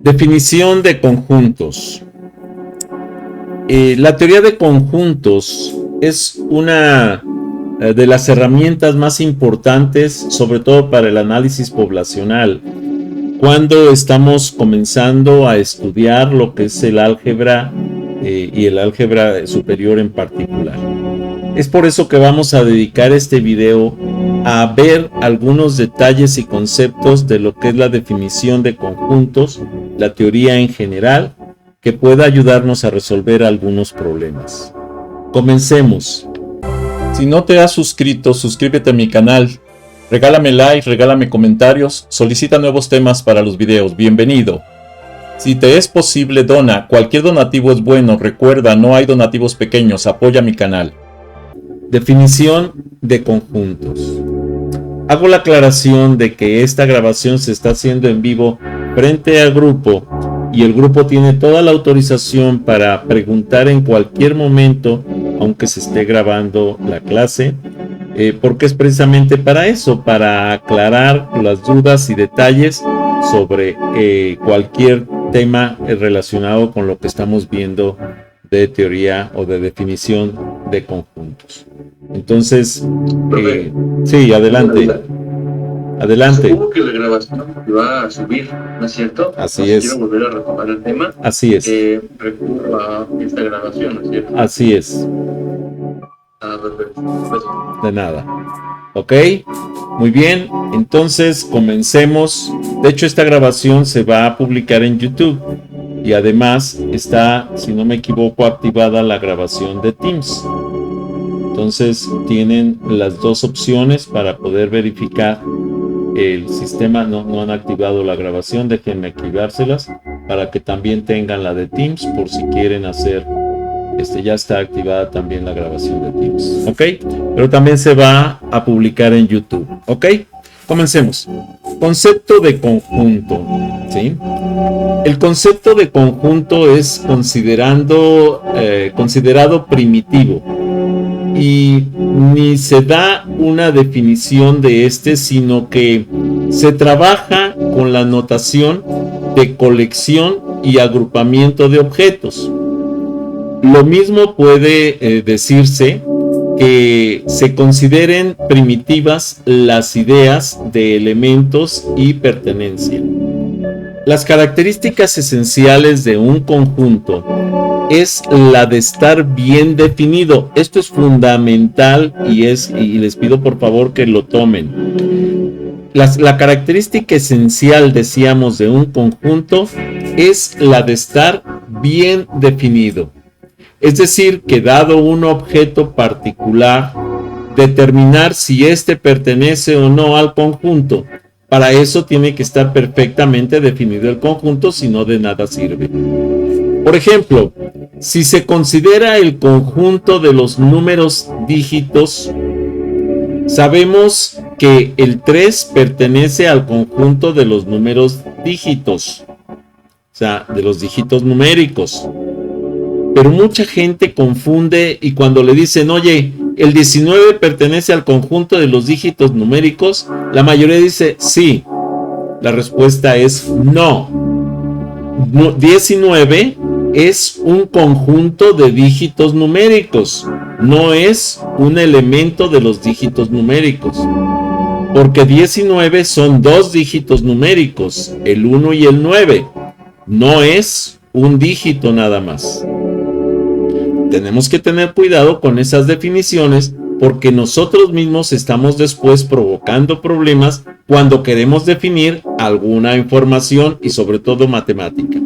Definición de conjuntos. La teoría de conjuntos es una de las herramientas más importantes, sobre todo para el análisis poblacional, cuando estamos comenzando a estudiar lo que es el álgebra y el álgebra superior en particular. Es por eso que vamos a dedicar este video a ver algunos detalles y conceptos de lo que es la definición de conjuntos, la teoría en general, que pueda ayudarnos a resolver algunos problemas. Comencemos. Si no te has suscrito, suscríbete a mi canal, regálame like, regálame comentarios, solicita nuevos temas para los videos, bienvenido. Si te es posible, dona, cualquier donativo es bueno, recuerda, no hay donativos pequeños, apoya mi canal. Definición de conjuntos. Hago la aclaración de que esta grabación se está haciendo en vivo frente al grupo y el grupo tiene toda la autorización para preguntar en cualquier momento, aunque se esté grabando la clase, porque es precisamente para eso, para aclarar las dudas y detalles sobre cualquier tema relacionado con lo que estamos viendo de teoría o de definición de conjuntos. Entonces, sí, adelante. Adelante. Supongo que la grabación se va a subir, ¿no es cierto? Así es. Quiero volver a retomar el tema. Así es. Recurro a esta grabación, ¿no es cierto? Así es. Perfecto. De nada. Ok, muy bien. Entonces, comencemos. De hecho, esta grabación se va a publicar en YouTube. Y además está, si no me equivoco, activada la grabación de Teams. Entonces tienen las dos opciones para poder verificar el sistema. No han activado la grabación, déjenme activárselas para que también tengan la de Teams por si quieren hacer. Ya está activada también la grabación de Teams. Ok, pero también se va a publicar en YouTube. Ok, comencemos. Concepto de conjunto. ¿Sí? El concepto de conjunto es considerado primitivo y ni se da una definición de sino que se trabaja con la notación de colección y agrupamiento de objetos. Lo mismo puede decirse que se consideren primitivas las ideas de elementos y pertenencia. Las características esenciales de un conjunto es la de estar bien definido. Esto es fundamental y les pido por favor que lo tomen. La característica esencial, decíamos, de un conjunto es la de estar bien definido. Es decir, que dado un objeto particular, determinar si éste pertenece o no al conjunto. Para eso tiene que estar perfectamente definido el conjunto, si no de nada sirve. Por ejemplo, si se considera el conjunto de los números dígitos, sabemos que el 3 pertenece al conjunto de los números dígitos, o sea, de los dígitos numéricos. Pero mucha gente confunde y cuando le dicen, oye, el 19 pertenece al conjunto de los dígitos numéricos, la mayoría dice sí. La respuesta es no. 19 es un conjunto de dígitos numéricos, no es un elemento de los dígitos numéricos. Porque 19 son dos dígitos numéricos, el 1 y el 9. No es un dígito nada más. Tenemos que tener cuidado con esas definiciones porque nosotros mismos estamos después provocando problemas cuando queremos definir alguna información y sobre todo matemática.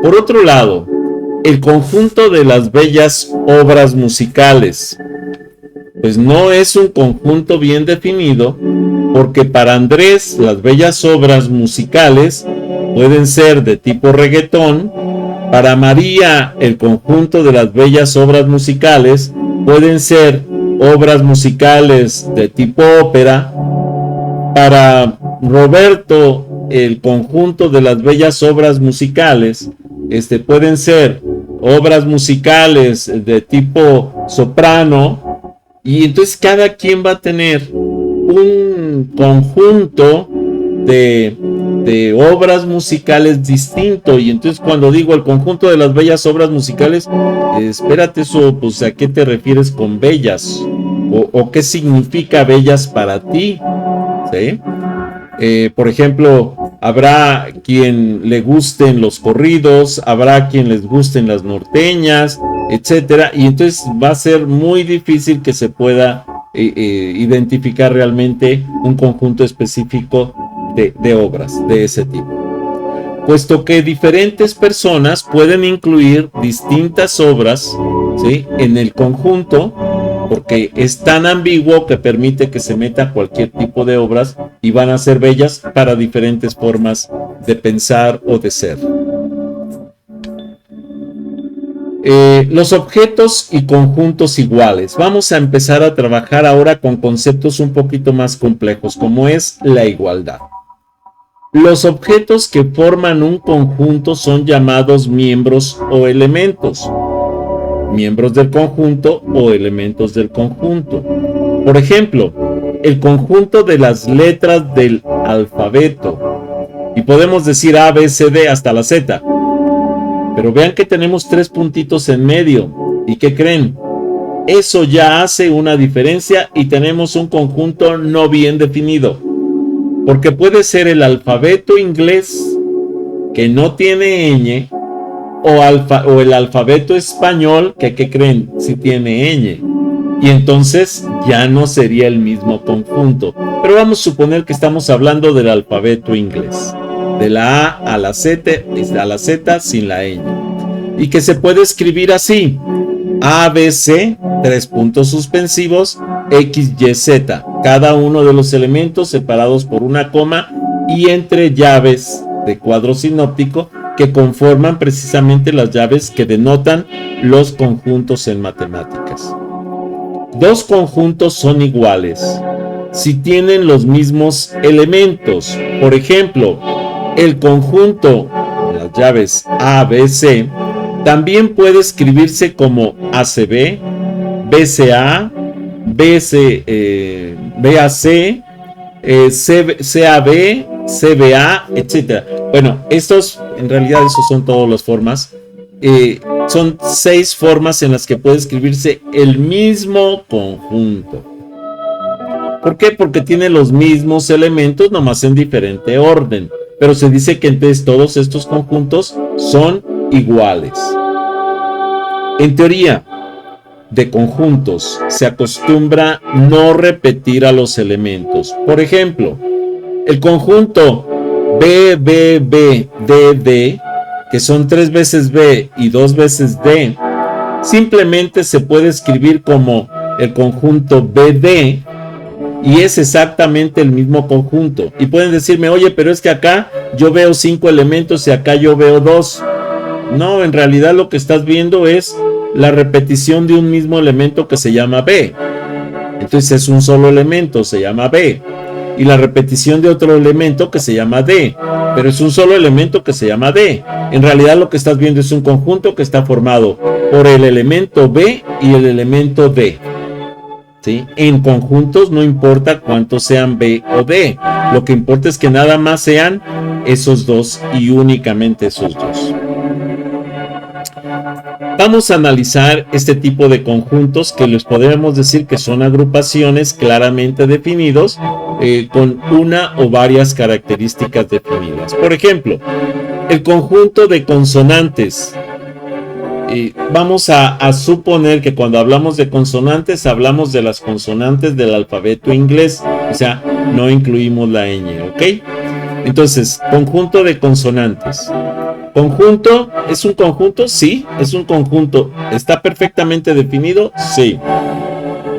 Por otro lado, el conjunto de las bellas obras musicales, pues no es un conjunto bien definido porque para Andrés las bellas obras musicales pueden ser de tipo reggaetón. Para María, el conjunto de las bellas obras musicales pueden ser obras musicales de tipo ópera. Para Roberto, el conjunto de las bellas obras musicales pueden ser obras musicales de tipo soprano. Y entonces cada quien va a tener un conjunto de de obras musicales distinto. Y entonces cuando digo el conjunto de las bellas obras musicales, espérate, eso, pues ¿a qué te refieres con bellas? ¿O qué significa bellas para ti? ¿Sí? Por ejemplo, habrá quien le gusten los corridos, habrá quien les gusten las norteñas, etcétera, y entonces va a ser muy difícil que se pueda identificar realmente un conjunto específico de obras de ese tipo, puesto que diferentes personas pueden incluir distintas obras, ¿sí?, en el conjunto, porque es tan ambiguo que permite que se meta cualquier tipo de obras y van a ser bellas para diferentes formas de pensar o de ser. Los objetos y conjuntos iguales. Vamos a empezar a trabajar ahora con conceptos un poquito más complejos, como es la igualdad. Los objetos que forman un conjunto son llamados miembros o elementos. Miembros del conjunto o elementos del conjunto. Por ejemplo, el conjunto de las letras del alfabeto. Y podemos decir A, B, C, D hasta la Z. Pero vean que tenemos 3 puntitos en medio. ¿Y qué creen? Eso ya hace una diferencia y tenemos un conjunto no bien definido. Porque puede ser el alfabeto inglés que no tiene ñ, o el alfabeto español que, ¿qué creen?, si tiene ñ. Y entonces ya no sería el mismo conjunto. Pero vamos a suponer que estamos hablando del alfabeto inglés, de la A a la Z sin la ñ, y que se puede escribir así: A, B, C, 3 puntos suspensivos, X, Y, Z, cada uno de los elementos separados por una coma y entre llaves de cuadro sinóptico que conforman precisamente las llaves que denotan los conjuntos en matemáticas. Dos conjuntos son iguales si tienen los mismos elementos. Por ejemplo, el conjunto de las llaves A, B, C también puede escribirse como ACB, BCA, BAC, CAB, CBA, etc. Bueno, estos, en realidad, esos son todas las formas. Son 6 formas en las que puede escribirse el mismo conjunto. ¿Por qué? Porque tiene los mismos elementos, nomás en diferente orden. Pero se dice que entonces todos estos conjuntos son iguales. En teoría de conjuntos se acostumbra no repetir a los elementos. Por ejemplo, el conjunto B, B, B, D, D, que son 3 veces B y 2 veces D, simplemente se puede escribir como el conjunto BD y es exactamente el mismo conjunto. Y pueden decirme, oye, pero es que acá yo veo 5 elementos y acá yo veo 2. No, en realidad lo que estás viendo es la repetición de un mismo elemento que se llama B. Entonces es un solo elemento, se llama B. Y la repetición de otro elemento que se llama D. Pero es un solo elemento que se llama D. En realidad lo que estás viendo es un conjunto que está formado por el elemento B y el elemento D. ¿Sí? En conjuntos no importa cuántos sean B o D. Lo que importa es que nada más sean esos dos y únicamente esos dos. Vamos a analizar este tipo de conjuntos que les podemos decir que son agrupaciones claramente definidos con una o varias características definidas. Por ejemplo, el conjunto de consonantes. Vamos a suponer que cuando hablamos de consonantes hablamos de las consonantes del alfabeto inglés, o sea, no incluimos la ñ, ¿ok? Entonces, conjunto de consonantes. ¿Conjunto? ¿Es un conjunto? Sí, es un conjunto. ¿Está perfectamente definido? Sí.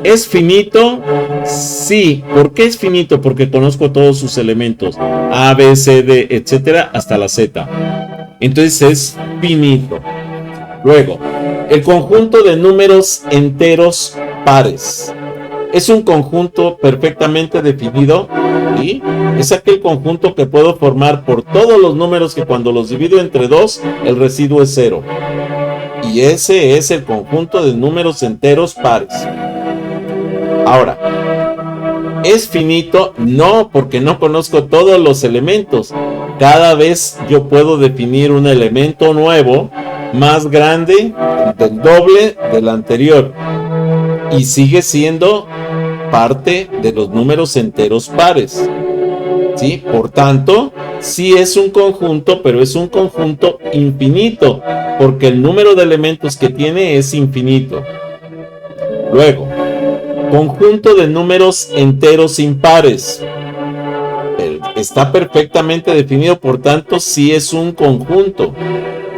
¿Es finito? Sí. ¿Por qué es finito? Porque conozco todos sus elementos. A, B, C, D, etcétera, hasta la Z. Entonces es finito. Luego, el conjunto de números enteros pares. Es un conjunto perfectamente definido, ¿sí? Es aquel conjunto que puedo formar por todos los números que cuando los divido entre 2, el residuo es 0. Y ese es el conjunto de números enteros pares. Ahora, ¿Es finito? No, porque no conozco todos los elementos. Cada vez yo puedo definir un elemento nuevo más grande del doble del anterior y sigue siendo parte de los números enteros pares, ¿sí? Por tanto, sí es un conjunto, pero es un conjunto infinito, porque el número de elementos que tiene es infinito. Luego, conjunto de números enteros impares. Está perfectamente definido, por tanto, sí es un conjunto.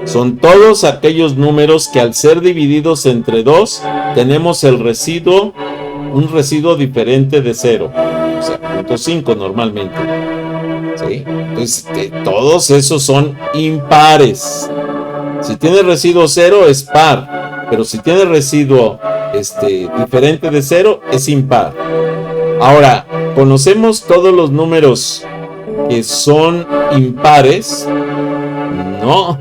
Son todos aquellos números que al ser divididos entre 2, tenemos el residuo, un residuo diferente de 0. O sea, 0.5 normalmente. ¿Sí? Entonces, todos esos son impares. Si tiene residuo 0 es par, pero si tiene residuo diferente de 0 es impar. Ahora, ¿conocemos todos los números que son impares? No,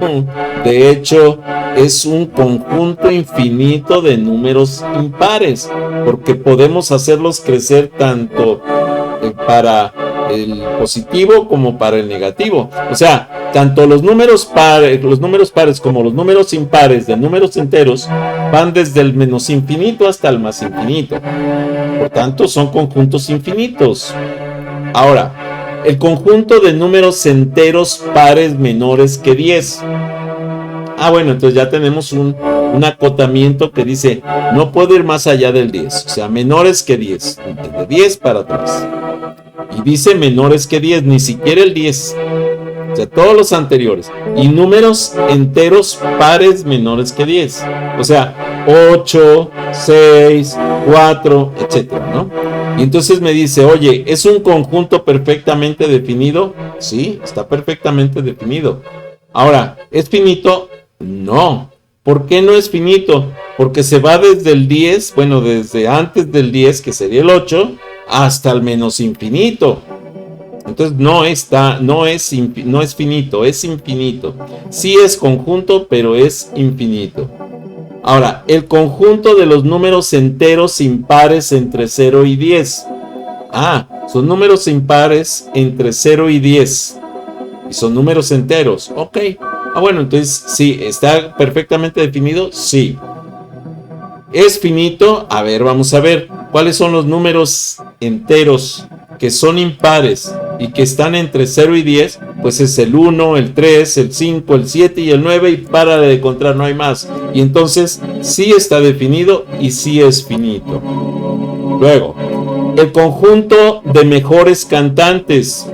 de hecho es un conjunto infinito de números impares, porque podemos hacerlos crecer tanto para el positivo como para el negativo. O sea, tanto los números pares como los números impares de números enteros van desde el menos infinito hasta el más infinito. Por tanto, son conjuntos infinitos. Ahora, el conjunto de números enteros pares menores que 10. Bueno, entonces ya tenemos un acotamiento que dice no puedo ir más allá del 10, o sea, menores que 10, de 10 para atrás. Y dice menores que 10, ni siquiera el 10, o sea, todos los anteriores. Y números enteros pares menores que 10, o sea, 8, 6, 4, etcétera, ¿no? Y entonces me dice, oye, ¿es un conjunto perfectamente definido? Sí, está perfectamente definido. Ahora, ¿es finito? No. ¿Por qué no es finito? Porque se va desde el 10, bueno, desde antes del 10, que sería el 8, hasta el menos infinito. Entonces no es finito, es infinito. Sí es conjunto, pero es infinito. Ahora, el conjunto de los números enteros impares entre 0 y 10. Son números impares entre 0 y 10. Y son números enteros. Ok. Bueno, entonces sí, ¿está perfectamente definido? Sí. ¿Es finito? A ver, vamos a ver. ¿Cuáles son los números enteros que son impares y que están entre 0 y 10? Pues es el 1, el 3, el 5, el 7 y el 9 y para de contar, no hay más. Y entonces sí está definido y sí es finito. Luego, el conjunto de mejores cantantes.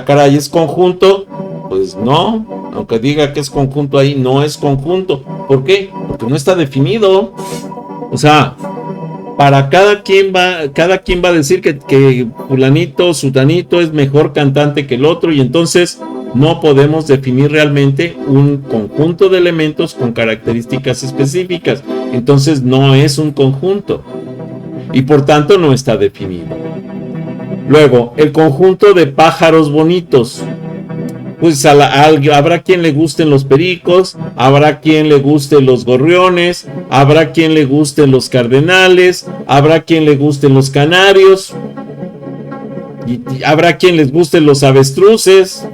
Caray, ¿es conjunto? Pues no, aunque diga que es conjunto ahí, no es conjunto. ¿Por qué? Porque no está definido. O sea, para cada quien va a decir que fulanito, sutanito es mejor cantante que el otro, y entonces no podemos definir realmente un conjunto de elementos con características específicas. Entonces no es un conjunto y por tanto no está definido. Luego, el conjunto de pájaros bonitos. Pues habrá quien le gusten los pericos, habrá quien le gusten los gorriones, habrá quien le gusten los cardenales, habrá quien le gusten los canarios, y habrá quien les gusten los avestruces.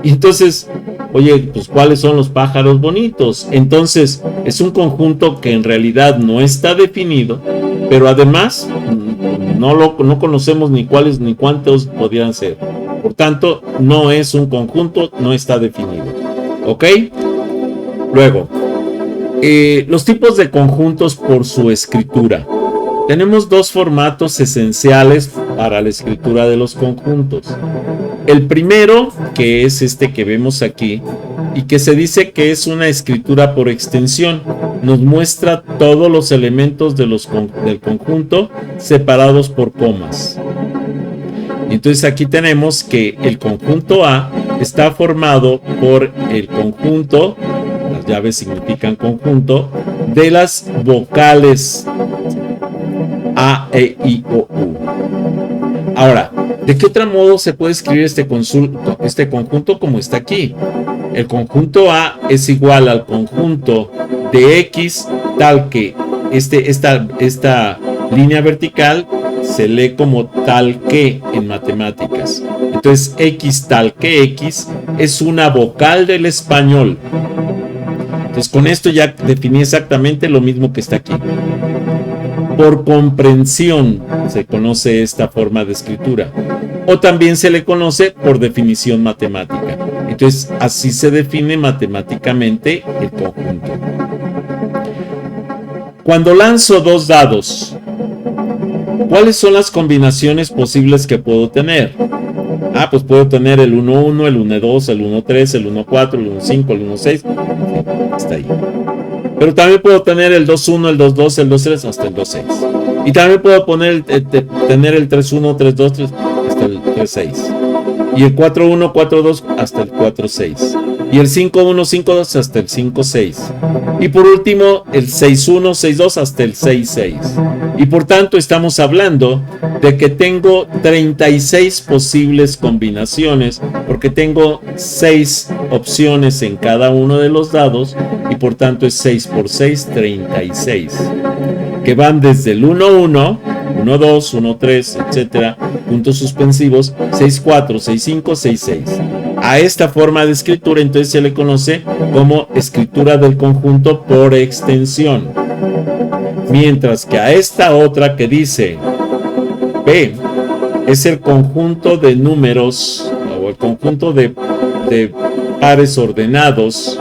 Y entonces, oye, pues ¿cuáles son los pájaros bonitos? Entonces, es un conjunto que en realidad no está definido, pero además no conocemos ni cuáles ni cuántos podrían ser. Por tanto, no es un conjunto, no está definido. ¿Ok? Luego, los tipos de conjuntos por su escritura. Tenemos dos formatos esenciales para la escritura de los conjuntos. El primero, que es este que vemos aquí, y que se dice que es una escritura por extensión, nos muestra todos los elementos del conjunto separados por comas. Entonces aquí tenemos que el conjunto A está formado por el conjunto, las llaves significan conjunto, de las vocales A, E, I, O, U. Ahora, ¿de qué otro modo se puede escribir este conjunto como está aquí? El conjunto A es igual al conjunto de X, tal que esta línea vertical se lee como tal que en matemáticas. Entonces, X tal que X es una vocal del español. Entonces, con esto ya definí exactamente lo mismo que está aquí. Por comprensión se conoce esta forma de escritura. O también se le conoce por definición matemática. Entonces, así se define matemáticamente el conjunto. Cuando lanzo dos dados, ¿cuáles son las combinaciones posibles que puedo tener? Pues puedo tener el 1-1, el 1-2, el 1-3, el 1-4, el 1-5, el 1-6. Hasta ahí. Pero también puedo tener el 2-1, el 2-2, el 2-3, hasta el 2-6. Y también puedo tener el 3-1, 3-2, hasta el 3-6. Y el 4-1, 4-2, hasta el 4-6. Y el 5-1, 5-2, hasta el 5-6. Y por último, el 6-1, 6-2, hasta el 6-6. Y por tanto, estamos hablando de que tengo 36 posibles combinaciones, porque tengo 6 opciones en cada uno de los dados, y por tanto es 6 por 6, 36. Que van desde el 1-1, 1-2, 1-3, etcétera, puntos suspensivos, 6-4, 6-5, 6-6. A esta forma de escritura entonces se le conoce como escritura del conjunto por extensión. Mientras que a esta otra que dice P es el conjunto de números o el conjunto de pares ordenados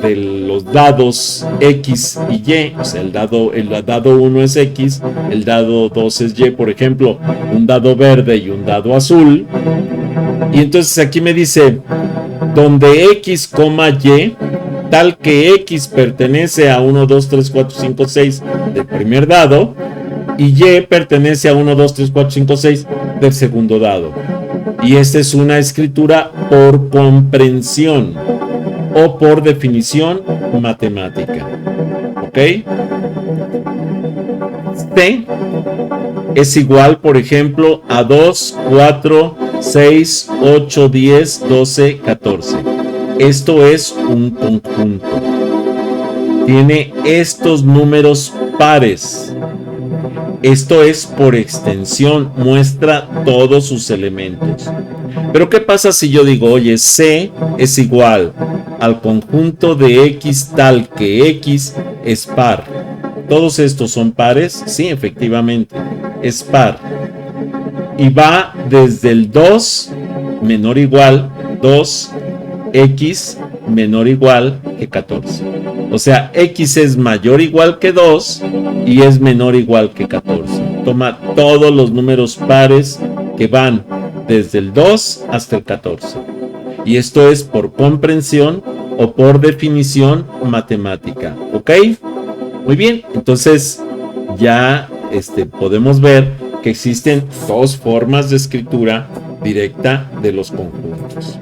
de los dados X y Y, o sea, el dado 1 es X, el dado 2 es Y, por ejemplo, un dado verde y un dado azul. Y entonces aquí me dice, donde X, Y, tal que X pertenece a 1, 2, 3, 4, 5, 6 del primer dado, y Y pertenece a 1, 2, 3, 4, 5, 6 del segundo dado. Y esta es una escritura por comprensión o por definición matemática. ¿Ok? C es igual, por ejemplo, a 2, 4, 6, 8, 10, 12, 14. Esto es un conjunto. Tiene estos números pares. Esto es por extensión, muestra todos sus elementos. Pero ¿qué pasa si yo digo, oye, C es igual al conjunto de X tal que X es par? ¿Todos estos son pares? Sí, efectivamente, es par. Y va desde el 2 menor o igual 2, X menor o igual que 14. O sea, X es mayor o igual que 2 y es menor o igual que 14. Toma todos los números pares que van desde el 2 hasta el 14. Y esto es por comprensión o por definición matemática. ¿Ok? Muy bien, entonces ya podemos ver que existen dos formas de escritura directa de los conjuntos.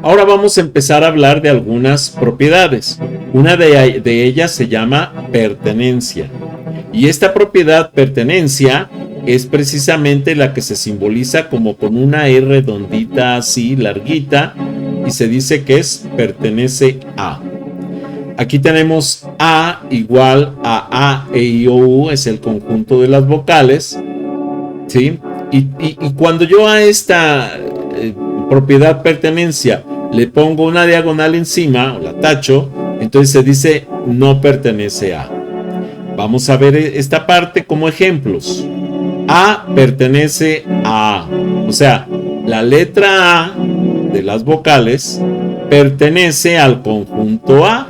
Ahora vamos a empezar a hablar de algunas propiedades. Una de ellas se llama pertenencia. Y esta propiedad pertenencia es precisamente la que se simboliza como con una R redondita así, larguita, y se dice que es pertenece a. Aquí tenemos A igual a E, I, O, U, es el conjunto de las vocales, ¿sí? Y cuando yo a esta propiedad pertenencia le pongo una diagonal encima, o la tacho, entonces se dice no pertenece a. Vamos a ver esta parte como ejemplos. A pertenece a, o sea, la letra A de las vocales pertenece al conjunto A.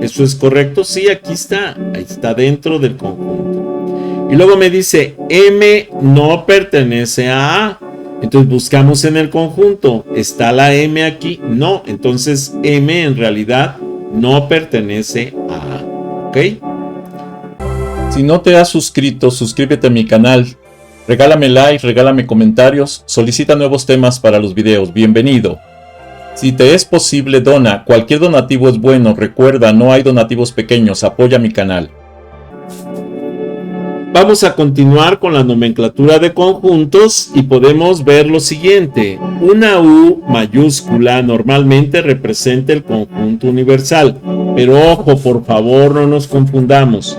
¿Eso es correcto? Sí, aquí está. Ahí está dentro del conjunto. Y luego me dice M no pertenece a A. Entonces buscamos en el conjunto. ¿Está la M aquí? No. Entonces M en realidad no pertenece a A. ¿Ok? Si no te has suscrito, suscríbete a mi canal. Regálame like, regálame comentarios, solicita nuevos temas para los videos. Bienvenido. Si te es posible, dona. Cualquier donativo es bueno. Recuerda, no hay donativos pequeños. Apoya mi canal. Vamos a continuar con la nomenclatura de conjuntos y podemos ver lo siguiente. Una U mayúscula normalmente representa el conjunto universal. Pero ojo, por favor, no nos confundamos.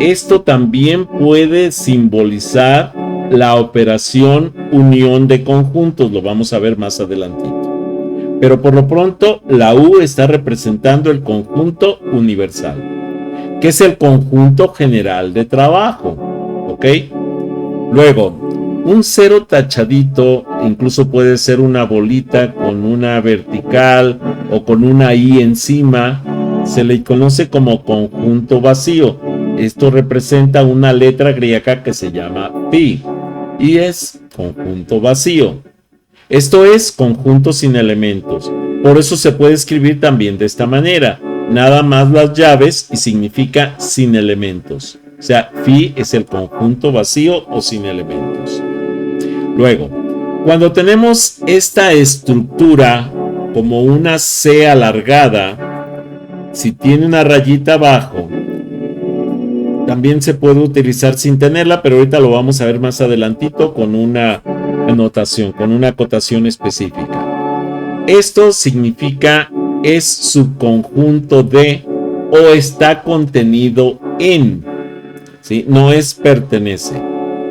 Esto también puede simbolizar la operación unión de conjuntos. Lo vamos a ver más adelantito. Pero por lo pronto, la U está representando el conjunto universal, que es el conjunto general de trabajo. ¿Ok? Luego, un cero tachadito incluso puede ser una bolita con una vertical o con una I encima. Se le conoce como conjunto vacío. Esto representa una letra griega que se llama pi y es conjunto vacío. Esto es conjunto sin elementos. Por eso se puede escribir también de esta manera. Nada más las llaves y significa sin elementos. O sea, phi es el conjunto vacío o sin elementos. Luego, cuando tenemos esta estructura como una C alargada, si tiene una rayita abajo, también se puede utilizar sin tenerla, pero ahorita lo vamos a ver más adelantito con una anotación, con una acotación específica. Esto significa es subconjunto de o está contenido en, ¿sí? No es pertenece,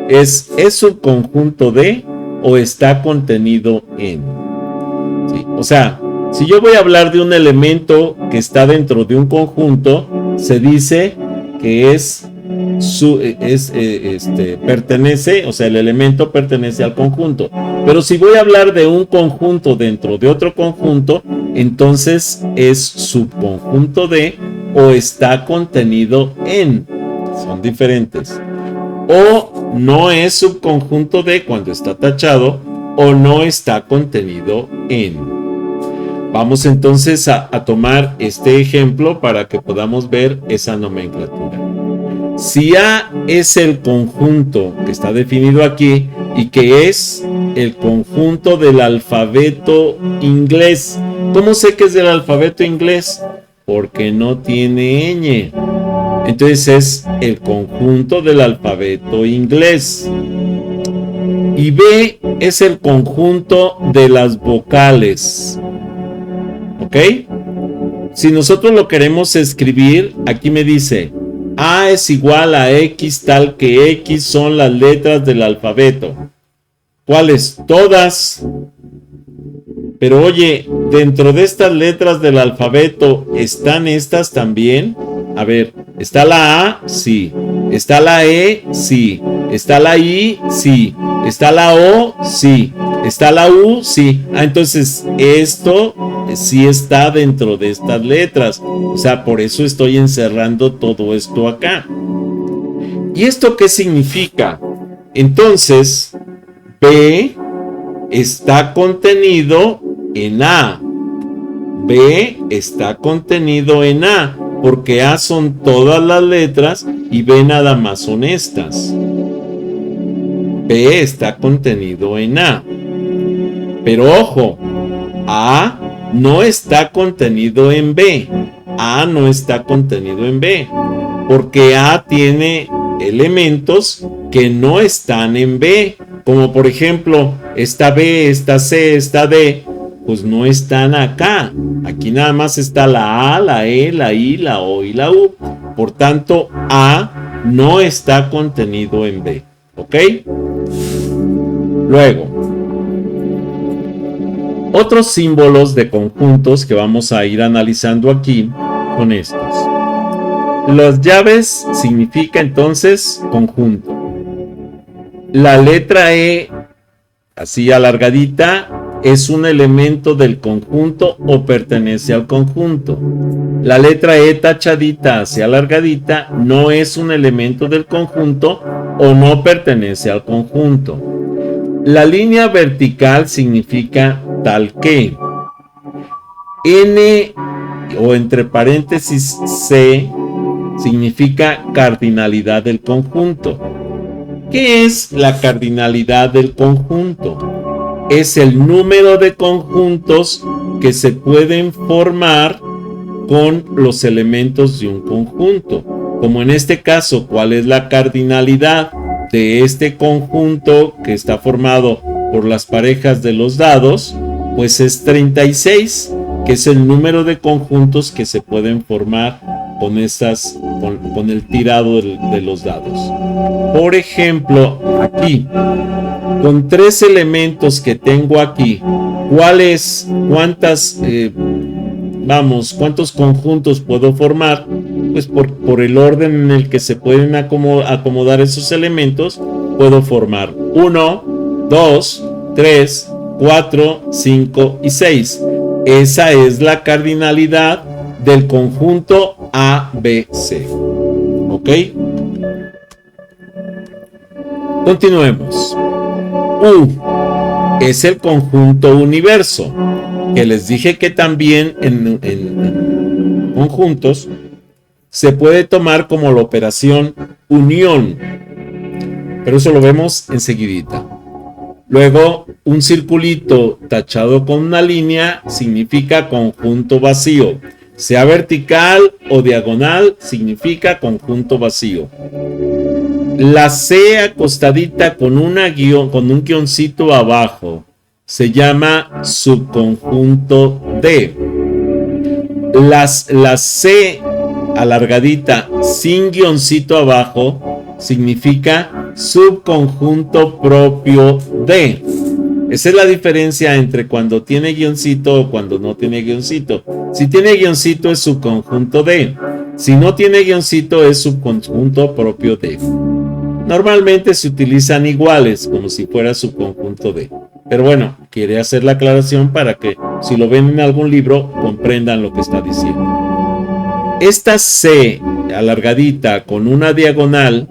es subconjunto de o está contenido en, ¿sí? O sea, si yo voy a hablar de un elemento que está dentro de un conjunto, se dice que pertenece, o sea, el elemento pertenece al conjunto. Pero si voy a hablar de un conjunto dentro de otro conjunto, entonces es subconjunto de o está contenido en. Son diferentes. O no es subconjunto de cuando está tachado, o no está contenido en. Vamos entonces a tomar este ejemplo para que podamos ver esa nomenclatura. Si A es el conjunto que está definido aquí y que es el conjunto del alfabeto inglés. ¿Cómo sé que es del alfabeto inglés? Porque no tiene ñ. Entonces es el conjunto del alfabeto inglés. Y B es el conjunto de las vocales. ¿Ok? Si nosotros lo queremos escribir, aquí me dice A es igual a X tal que X son las letras del alfabeto. ¿Cuáles? Todas. Pero oye, dentro de estas letras del alfabeto, ¿están estas también? A ver, ¿está la A? Sí. ¿Está la E? Sí. ¿Está la I? Sí. ¿Está la O? Sí. ¿Está la U? Sí. Ah, entonces esto sí está dentro de estas letras. O sea, por eso estoy encerrando todo esto acá. ¿Y esto qué significa? Entonces, B está contenido en A. B está contenido en A, porque A son todas las letras y B nada más son estas. B está contenido en A. Pero ojo, A no está contenido en B. A no está contenido en B, porque A tiene elementos que no están en B, como por ejemplo, esta B, esta C, esta D, pues no están acá. Aquí nada más está la A, la E, la I, la O y la U. Por tanto, A no está contenido en B. ¿Ok? Luego, otros símbolos de conjuntos que vamos a ir analizando aquí son estos. Las llaves significa entonces conjunto. La letra E, así alargadita, es un elemento del conjunto o pertenece al conjunto. La letra E tachadita, así alargadita, no es un elemento del conjunto o no pertenece al conjunto. La línea vertical significa tal que. N o entre paréntesis C significa cardinalidad del conjunto. ¿Qué es la cardinalidad del conjunto? Es el número de conjuntos que se pueden formar con los elementos de un conjunto. Como en este caso, ¿cuál es la cardinalidad de este conjunto que está formado por las parejas de los dados? Pues es 36, que es el número de conjuntos que se pueden formar con estas con el tirado de los dados. Por ejemplo, aquí, con 3 elementos que tengo aquí, ¿cuántos conjuntos puedo formar? Pues por el orden en el que se pueden acomodar esos elementos, puedo formar 1, 2, 3, 4, 5 y 6. Esa es la cardinalidad del conjunto ABC. ¿Ok? Continuemos. U es el conjunto universo, que les dije que también en conjuntos se puede tomar como la operación unión, pero eso lo vemos enseguidita. Luego, un circulito tachado con una línea significa conjunto vacío. Sea vertical o diagonal, significa conjunto vacío. La C acostadita con un guioncito abajo se llama subconjunto D. La C alargadita sin guioncito abajo significa subconjunto propio D. Esa es la diferencia entre cuando tiene guioncito o cuando no tiene guioncito. Si tiene guioncito es subconjunto D. Si no tiene guioncito es subconjunto propio D. Normalmente se utilizan iguales, como si fuera subconjunto D. Pero bueno, quiere hacer la aclaración para que si lo ven en algún libro comprendan lo que está diciendo. Esta C alargadita con una diagonal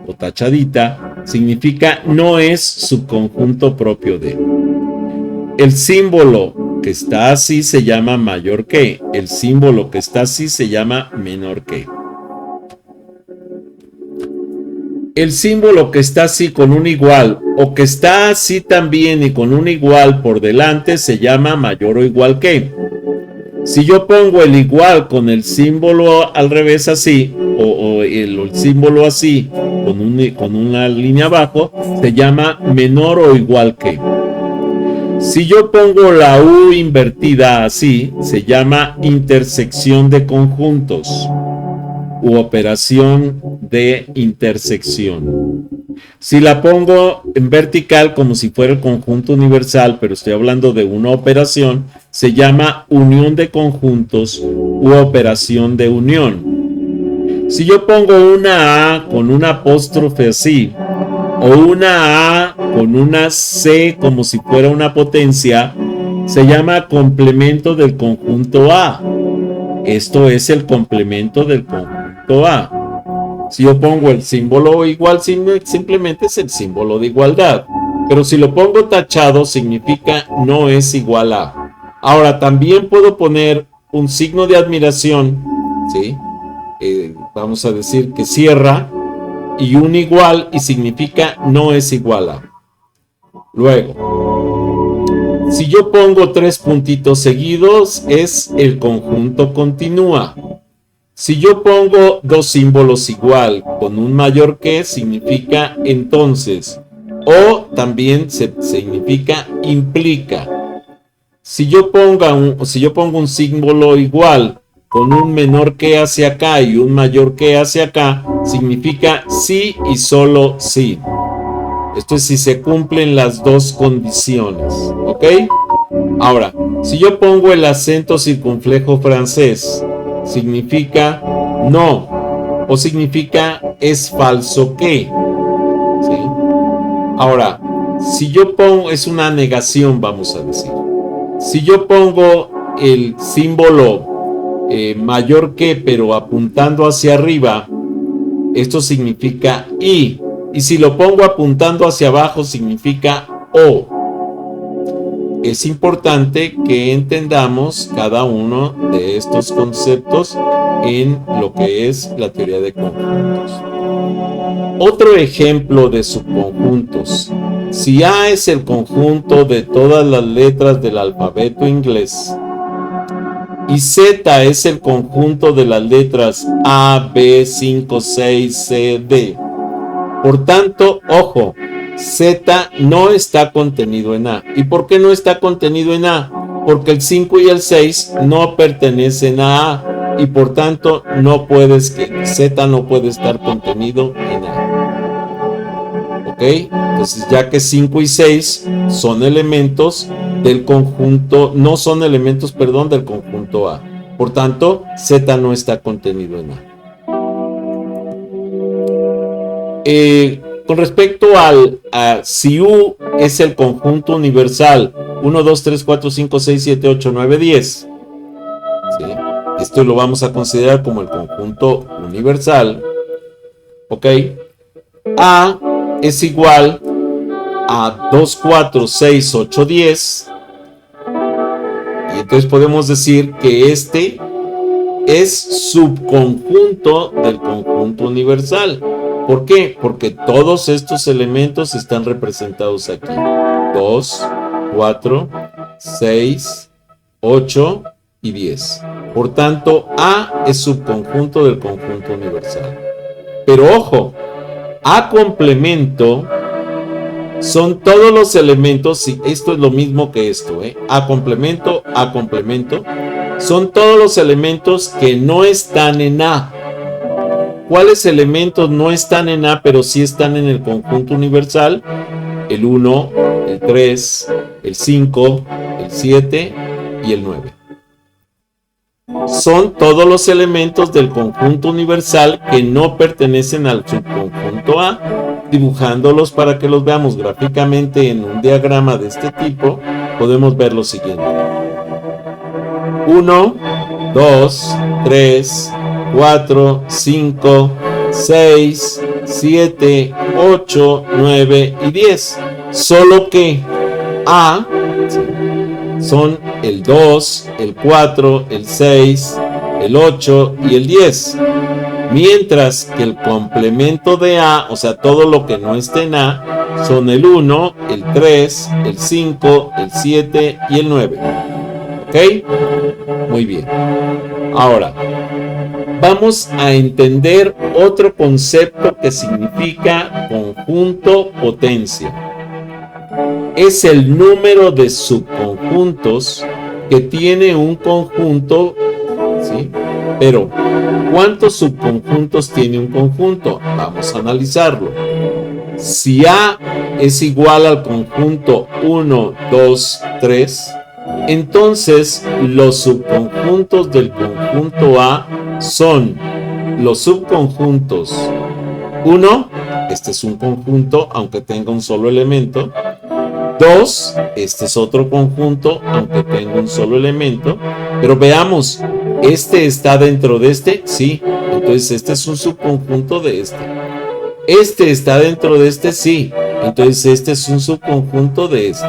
o tachadita significa no es subconjunto propio de. El símbolo que está así se llama mayor que. El símbolo que está así se llama menor que. El símbolo que está así con un igual o que está así también y con un igual por delante se llama mayor o igual que. Si yo pongo el igual con el símbolo al revés así o el símbolo así con una línea abajo, se llama menor o igual que. Si yo pongo la U invertida así, se llama intersección de conjuntos u operación de intersección. Si la pongo en vertical como si fuera el conjunto universal, pero estoy hablando de una operación, se llama unión de conjuntos u operación de unión. Si yo pongo una A con una apóstrofe así, o una A con una C como si fuera una potencia, se llama complemento del conjunto A. Esto es el complemento del conjunto A. Si yo pongo el símbolo igual, simplemente es el símbolo de igualdad. Pero si lo pongo tachado, significa no es igual a. Ahora, también puedo poner un signo de admiración, ¿sí? Vamos a decir que cierra, y un igual, y significa no es igual a. Luego, si yo pongo 3 puntitos seguidos, es el conjunto continúa. Si yo pongo 2 símbolos igual con un mayor que, significa entonces. O también significa implica. Si yo pongo un símbolo igual con un menor que hacia acá y un mayor que hacia acá, significa sí y solo sí. Esto es si se cumplen las dos condiciones, ¿ok? Ahora, si yo pongo el acento circunflejo francés, significa no, o significa es falso que, ¿sí? Ahora, si yo pongo, es una negación, vamos a decir. Si yo pongo el símbolo mayor que, pero apuntando hacia arriba, esto significa y si lo pongo apuntando hacia abajo, significa o. Es importante que entendamos cada uno de estos conceptos en lo que es la teoría de conjuntos. Otro ejemplo de subconjuntos. Si A es el conjunto de todas las letras del alfabeto inglés y Z es el conjunto de las letras A, B, 5, 6, C, D. Por tanto, ojo, Z no está contenido en A. ¿Y por qué no está contenido en A? Porque el 5 y el 6 no pertenecen a A. y por tanto Z no puede estar contenido en A. ¿Ok? Entonces, ya que 5 y 6 son elementos del conjunto, no son elementos, perdón, del conjunto A. Por tanto, Z no está contenido en A. Con respecto a si U es el conjunto universal 1, 2, 3, 4, 5, 6, 7, 8, 9, 10, ¿sí? Esto lo vamos a considerar como el conjunto universal. ¿Ok? A es igual a 2, 4, 6, 8, 10. Y entonces podemos decir que este es subconjunto del conjunto universal. ¿Por qué? Porque todos estos elementos están representados aquí. 2, 4, 6, 8 y 10. Por tanto, A es subconjunto del conjunto universal. Pero ojo, A complemento son todos los elementos, y esto es lo mismo que esto, A complemento, son todos los elementos que no están en A. ¿Cuáles elementos no están en A, pero sí están en el conjunto universal? El 1, el 3, el 5, el 7 y el 9. Son todos los elementos del conjunto universal que no pertenecen al subconjunto A. Dibujándolos para que los veamos gráficamente en un diagrama de este tipo, podemos ver lo siguiente. 1, 2, 3, 4, 5, 6, 7, 8, 9 y 10. Solo que A son el 2, el 4, el 6, el 8 y el 10. Mientras que el complemento de A, o sea, todo lo que no esté en A, son el 1, el 3, el 5, el 7 y el 9. ¿Ok? Muy bien. Ahora, vamos a entender otro concepto que significa conjunto potencia. Es el número de subconjuntos que tiene un conjunto, ¿sí? Pero, ¿cuántos subconjuntos tiene un conjunto? Vamos a analizarlo. Si A es igual al conjunto 1, 2, 3, entonces los subconjuntos del conjunto A son los subconjuntos 1, este es un conjunto aunque tenga un solo elemento. 2, este es otro conjunto aunque tenga un solo elemento. Pero veamos, ¿este está dentro de este? Sí, entonces este es un subconjunto de este. ¿Este está dentro de este? Sí, entonces este es un subconjunto de este.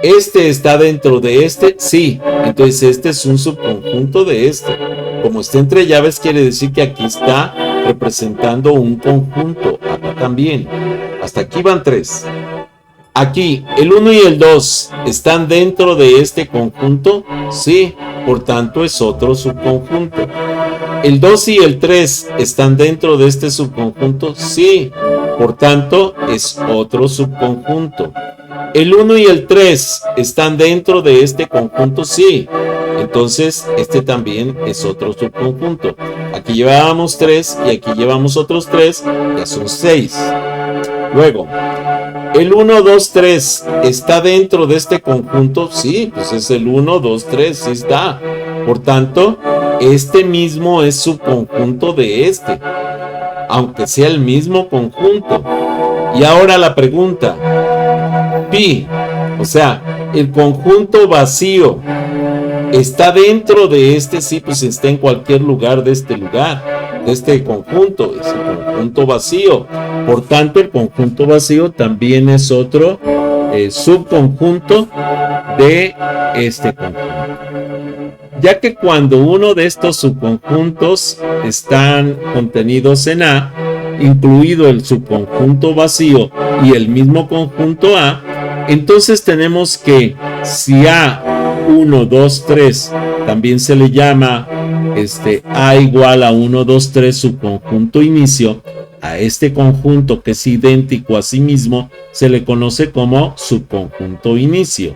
¿Este está dentro de este? Sí, entonces este es un subconjunto de este. Como está entre llaves, quiere decir que aquí está representando un conjunto. Acá también. Hasta aquí van 3. Aquí, el 1 y el 2 están dentro de este conjunto. Sí, por tanto es otro subconjunto. ¿El 2 y el 3 están dentro de este subconjunto? Sí, por tanto es otro subconjunto. ¿El 1 y el 3 están dentro de este conjunto? Sí. Entonces, este también es otro subconjunto. Aquí llevábamos 3 y aquí llevamos otros 3, ya son 6. Luego, ¿el 1, 2, 3 está dentro de este conjunto? Sí, pues es el 1, 2, 3, sí está. Por tanto, este mismo es subconjunto de este, aunque sea el mismo conjunto. Y ahora la pregunta, pi, o sea, el conjunto vacío, ¿está dentro de este? Sí, pues está en cualquier lugar de este conjunto, es el conjunto vacío. Por tanto, el conjunto vacío también es otro subconjunto de este conjunto. Ya que cuando uno de estos subconjuntos están contenidos en A, incluido el subconjunto vacío y el mismo conjunto A, entonces tenemos que si A 1, 2, 3 también se le llama A igual a 1, 2, 3 subconjunto inicio, a este conjunto que es idéntico a sí mismo se le conoce como subconjunto inicio,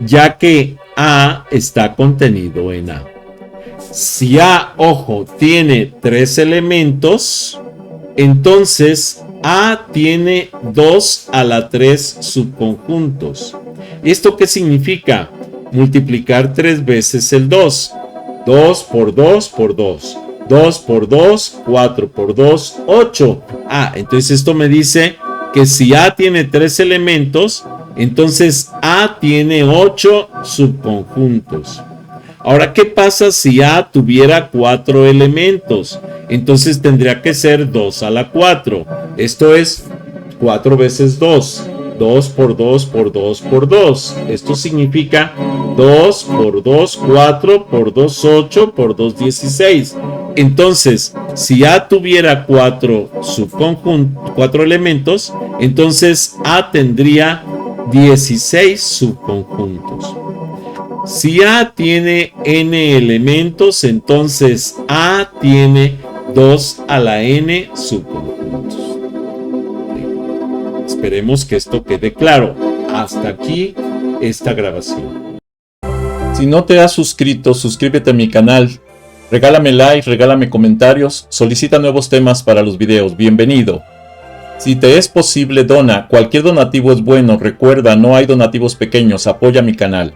ya que A está contenido en A. Si A, ojo, tiene 3 elementos, entonces A tiene 2 a la 3 subconjuntos. ¿Esto qué significa? Multiplicar 3 veces el 2. 2 por 2 por 2. 2 por 2, 4 por 2, 8. Entonces esto me dice que si A tiene 3 elementos, entonces A tiene 8 subconjuntos. Ahora, ¿qué pasa si A tuviera 4 elementos? Entonces tendría que ser 2 a la 4. Esto es 4 veces 2. 2 por 2 por 2 por 2. Esto significa 2 por 2, 4 por 2, 8 por 2, 16. Entonces, si A tuviera 4 elementos, entonces A tendría 16 subconjuntos. Si A tiene n elementos, entonces A tiene 2 a la n subconjuntos. Esperemos que esto quede claro. Hasta aquí esta grabación. Si no te has suscrito, suscríbete a mi canal. Regálame like, regálame comentarios, solicita nuevos temas para los videos. Bienvenido. Si te es posible, dona. Cualquier donativo es bueno. Recuerda, no hay donativos pequeños. Apoya mi canal.